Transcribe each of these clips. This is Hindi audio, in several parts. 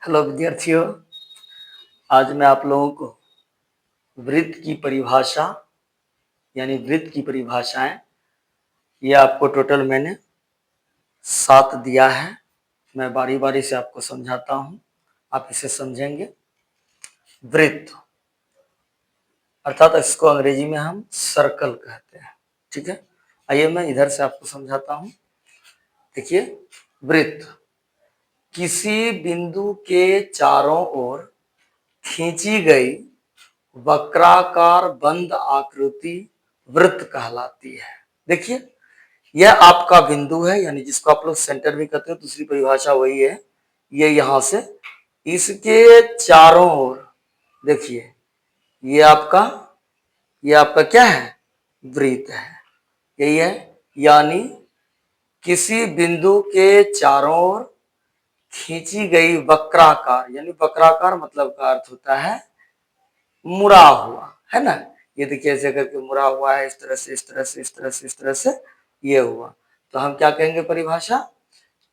हेलो विद्यार्थियों, आज मैं आप लोगों को वृत्त की परिभाषा यानी वृत्त की परिभाषाएं ये आपको टोटल मैंने 7 दिया है। मैं बारी बारी से आपको समझाता हूं, आप इसे समझेंगे। वृत्त अर्थात इसको अंग्रेजी में हम सर्कल कहते हैं। ठीक है, आइए मैं इधर से आपको समझाता हूं। देखिए, वृत्त किसी बिंदु के चारों ओर खींची गई वक्राकार बंद आकृति वृत्त कहलाती है। देखिए, यह आपका बिंदु है, यानी जिसको आप लोग सेंटर भी कहते हो, दूसरी परिभाषा वही है। ये यहां से इसके चारों ओर देखिए, ये आपका क्या है? वृत्त है। यही है, यानी किसी बिंदु के चारों ओर खींची गई वक्राकार, यानी वक्राकार मतलब का अर्थ होता है मुड़ा हुआ, है ना। ये देखिए ऐसे करके मुड़ा हुआ है, इस तरह से, इस तरह से, इस तरह से, इस तरह से ये हुआ। तो हम क्या कहेंगे परिभाषा?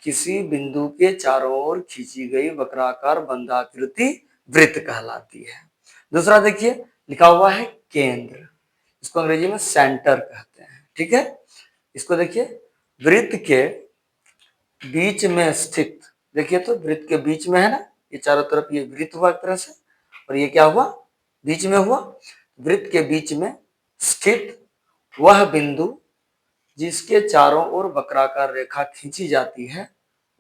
किसी बिंदु के चारों ओर खींची गई वक्राकार बंधाकृति वृत्त कहलाती है। दूसरा देखिए, लिखा हुआ है केंद्र, इसको अंग्रेजी में सेंटर कहते हैं। ठीक है, इसको देखिए, वृत्त के बीच में स्थित, देखिए तो वृत्त के बीच में है ना, ये चारों तरफ ये वृत्त हुआ एक तरह से, और ये क्या हुआ? बीच में हुआ। वृत्त के बीच में स्थित वह बिंदु जिसके चारों ओर वक्राकार रेखा खींची जाती है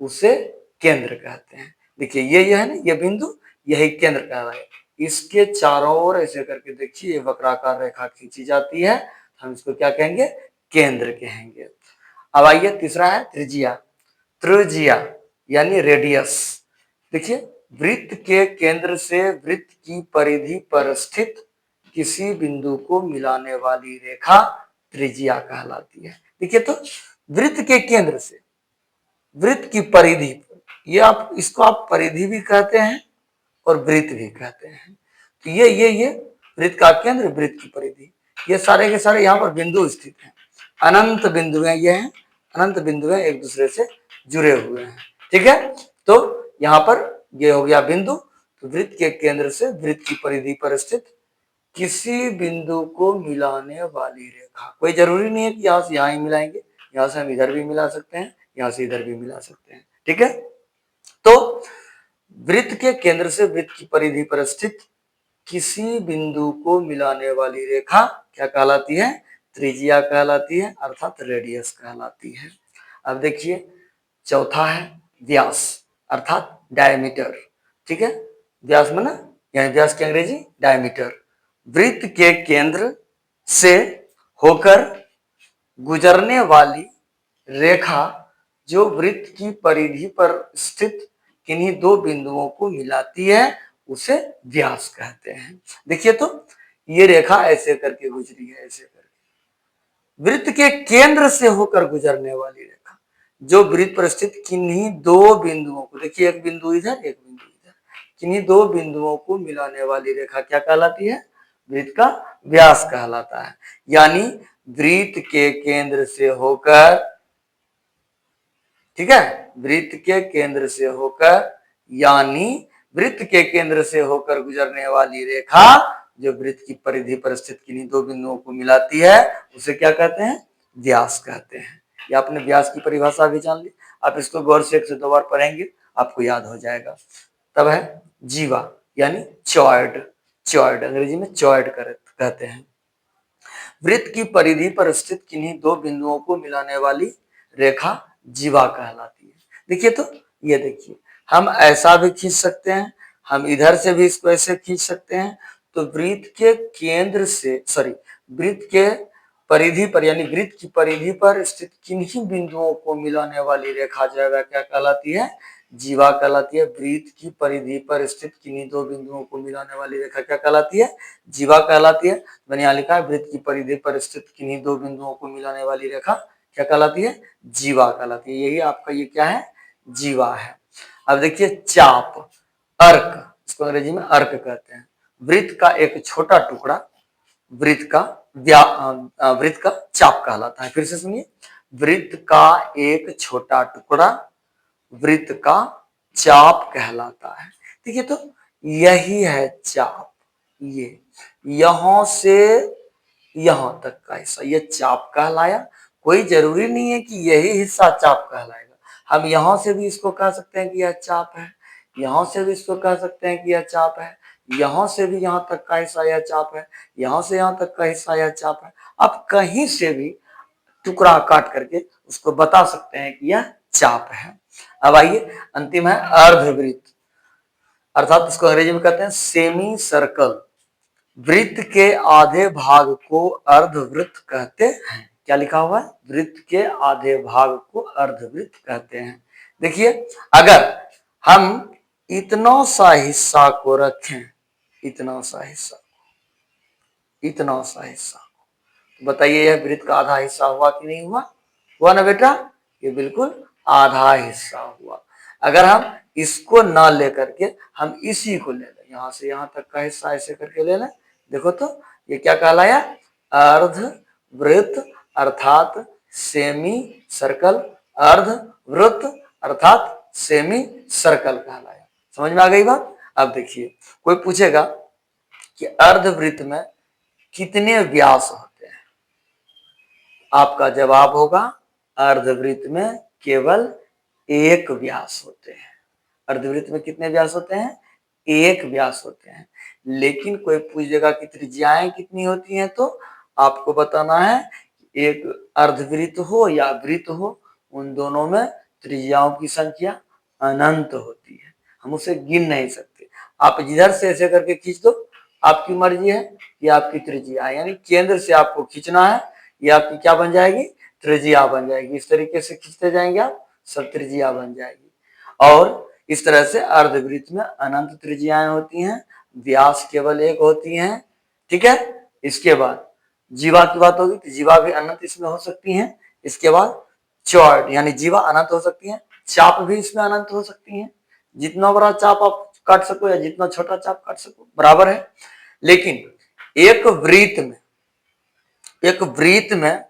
उसे केंद्र कहते हैं। देखिए ये है ना, ये बिंदु, यही केंद्र कहलाता है। इसके चारों ओर ऐसे करके देखिए ये वक्राकार रेखा खींची जाती है, हम इसको क्या कहेंगे? केंद्र कहेंगे। अब आइए, तीसरा है त्रिज्या। त्रिज्या यानी रेडियस। देखिए, वृत्त के केंद्र से वृत्त की परिधि पर स्थित किसी बिंदु को मिलाने वाली रेखा त्रिज्या कहलाती है। देखिए तो, वृत्त के केंद्र से वृत्त की परिधि, ये आप इसको आप परिधि भी कहते हैं और वृत्त भी कहते हैं। तो ये वृत्त का केंद्र, वृत्त की परिधि, ये सारे के सारे यहाँ पर बिंदु स्थित हैं। अनंत बिंदु हैं, ये हैं अनंत बिंदु हैं, एक दूसरे से जुड़े हुए हैं। ठीक है, तो यहाँ पर ये हो गया बिंदु। तो वृत्त के केंद्र से वृत्त की परिधि पर स्थित किसी बिंदु को मिलाने वाली रेखा, कोई जरूरी नहीं है कि यहाँ से यहाँ ही मिलाएंगे, यहाँ से हम इधर भी मिला सकते हैं, यहाँ से इधर भी मिला सकते हैं। ठीक है, तो वृत्त के केंद्र से वृत्त की परिधि पर स्थित किसी बिंदु को मिलाने वाली रेखा क्या कहलाती है? त्रिज्या कहलाती है, अर्थात रेडियस कहलाती है। अब देखिए, चौथा है व्यास अर्थात डायमीटर। ठीक है, व्यास माना, यानी व्यास की अंग्रेजी डायमीटर। वृत्त के केंद्र से होकर गुजरने वाली रेखा जो वृत्त की परिधि पर स्थित किन्हीं दो बिंदुओं को मिलाती है उसे व्यास कहते हैं। देखिए तो, ये रेखा ऐसे करके गुजरी है, ऐसे करके वृत्त के केंद्र से होकर गुजरने वाली रेखा जो वृत्त पर स्थित किन्हीं दो बिंदुओं को, देखिए एक बिंदु इधर, एक बिंदु इधर, किन्हीं दो बिंदुओं को मिलाने वाली रेखा क्या कहलाती है? वृत्त का व्यास कहलाता है। यानी वृत्त के केंद्र से होकर, ठीक है, वृत्त के केंद्र से होकर, यानी वृत्त के केंद्र से होकर गुजरने वाली रेखा जो वृत्त की परिधि पर स्थित किन्हीं दो बिंदुओं को मिलाती है उसे क्या कहते हैं? व्यास कहते हैं। या आपने व्यास की परिभाषा भी जान ली, आप इसको गौर से 1 से 2 बार पढ़ेंगे, आपको याद हो जाएगा। तब है जीवा, यानी चॉयड। चॉयड अंग्रेजी में चॉयड कहते हैं। वृत्त की परिधि पर स्थित किन्हीं दो बिंदुओं को मिलाने वाली रेखा जीवा कहलाती है। देखिए तो, ये देखिए, हम ऐसा भी खींच सकते हैं, हम इधर से भी इसको ऐसे खींच सकते हैं। तो वृत्त के केंद्र से, सॉरी, वृत्त के परिधि पर, यानी वृत्त की परिधि पर स्थित किन्हीं बिंदुओं को मिलाने वाली रेखा जो है क्या कहलाती है? जीवा कहलाती है। वृत्त की परिधि पर स्थित किन्हीं दो बिंदुओं को मिलाने वाली रेखा क्या कहलाती है? जीवा कहलाती है। मैंने यहाँ लिखा है, वृत्त की परिधि पर स्थित किन्हीं दो बिंदुओं को मिलाने वाली रेखा क्या कहलाती है? जीवा कहलाती है। यही आपका ये क्या है? जीवा है। अब देखिए चाप, अर्क, इसको अंग्रेजी में अर्क कहते हैं। वृत्त का एक छोटा टुकड़ा वृत्त का चाप कहलाता है। फिर से सुनिए, वृत्त का एक छोटा टुकड़ा वृत्त का चाप कहलाता है। देखिए तो यही है चाप, ये यहां से यहां तक का हिस्सा ये चाप कहलाया। कोई जरूरी नहीं है कि यही हिस्सा चाप कहलाएगा, हम यहां से भी इसको कह सकते हैं कि यह चाप है, यहां से भी इसको कह सकते हैं कि यह चाप है, यहां से भी यहां तक का हिस्सा यह चाप है, यहां से यहां तक का हिस्सा यह चाप है। अब कहीं से भी टुकड़ा काट करके उसको बता सकते हैं कि यह चाप है। अब आइए अंतिम है अर्धवृत्त, अर्थात इसको अंग्रेजी में कहते हैं सेमी सर्कल। वृत्त के आधे भाग को अर्धवृत्त कहते हैं। क्या लिखा हुआ है? वृत्त के आधे भाग को अर्धवृत्त कहते हैं। देखिए अगर हम इतना सा हिस्सा को रखें, इतना सा हिस्सा, इतना सा हिस्सा, तो बताइए यह वृत्त का आधा हिस्सा हुआ कि नहीं हुआ? हुआ ना बेटा? ये बिल्कुल आधा हिस्सा हुआ। अगर हम इसको ना लेकर के हम इसी को ले लें, यहां से यहां तक का हिस्सा ऐसे करके ले लें, देखो तो ये क्या कहलाया? अर्ध वृत्त अर्थात सेमी सर्कल, अर्ध वृत्त अर्थात सेमी सर्कल कहलाया। समझ में आ गई बात? अब देखिए कोई पूछेगा कि अर्धवृत्त में कितने व्यास होते हैं? आपका जवाब होगा अर्धवृत्त में केवल एक व्यास होते हैं। अर्धवृत्त में कितने व्यास होते हैं? एक व्यास होते हैं। लेकिन कोई पूछेगा कि त्रिज्याएं कितनी होती हैं, तो आपको बताना है एक अर्धवृत्त हो या वृत्त हो, उन दोनों में त्रिज्याओं की संख्या अनंत होती है, हम उसे गिन नहीं सकते। आप जिधर से ऐसे करके खींच दो, आपकी मर्जी है कि आपकी त्रिज्या, यानी केंद्र से आपको खींचना है, ये आपकी क्या बन जाएगी? त्रिज्या बन जाएगी। इस तरीके से खींचते जाएंगे आप, सब त्रिज्या बन जाएगी। और इस तरह से अर्धवृत्त में अनंत त्रिज्याएं होती हैं, व्यास केवल एक होती हैं। ठीक है, इसके बाद जीवा की बात होगी तो जीवा भी अनंत इसमें हो सकती हैं। इसके बाद चौड़ यानी जीवा अनंत हो सकती है, चाप भी इसमें अनंत हो सकती है। जितना बड़ा चाप आप काट सको या जितना छोटा चाप काट सको बराबर है। लेकिन एक वृत्त में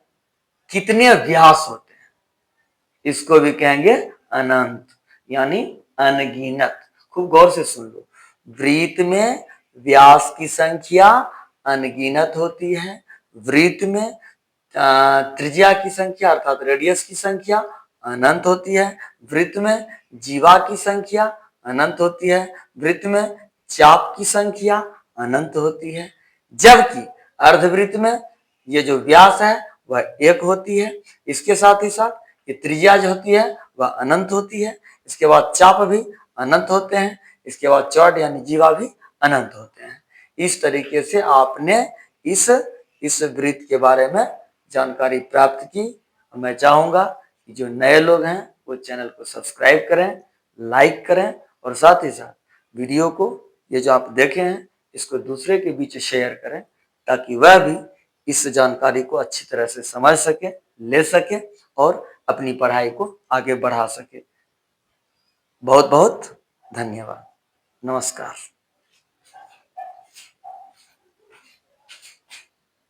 कितने व्यास होते हैं? इसको भी कहेंगे अनंत, यानी अनगिनत। खूब गौर से सुन लो, वृत्त में व्यास की संख्या अनगिनत होती है, वृत्त में त्रिज्या की संख्या अर्थात रेडियस की संख्या अनंत होती है, वृत्त में जीवा की संख्या अनंत होती है, वृत्त में चाप की संख्या अनंत होती है। जबकि अर्धवृत्त में ये जो व्यास है वह एक होती है। इसके साथ ही साथ ये त्रिज्या जो होती है वह अनंत होती है। इसके बाद चाप भी अनंत होते हैं। इसके बाद चौड़ यानी जीवा भी अनंत होते हैं। इस तरीके से आपने इस वृत्त के बारे में जानकारी प्राप्त की। मैं चाहूंगा कि जो नए लोग हैं वो चैनल को सब्सक्राइब करें, लाइक करें और साथ ही साथ वीडियो को, ये जो आप देखे हैं, इसको दूसरे के बीच शेयर करें ताकि वह भी इस जानकारी को अच्छी तरह से समझ सके, ले सके और अपनी पढ़ाई को आगे बढ़ा सके। बहुत बहुत धन्यवाद। नमस्कार।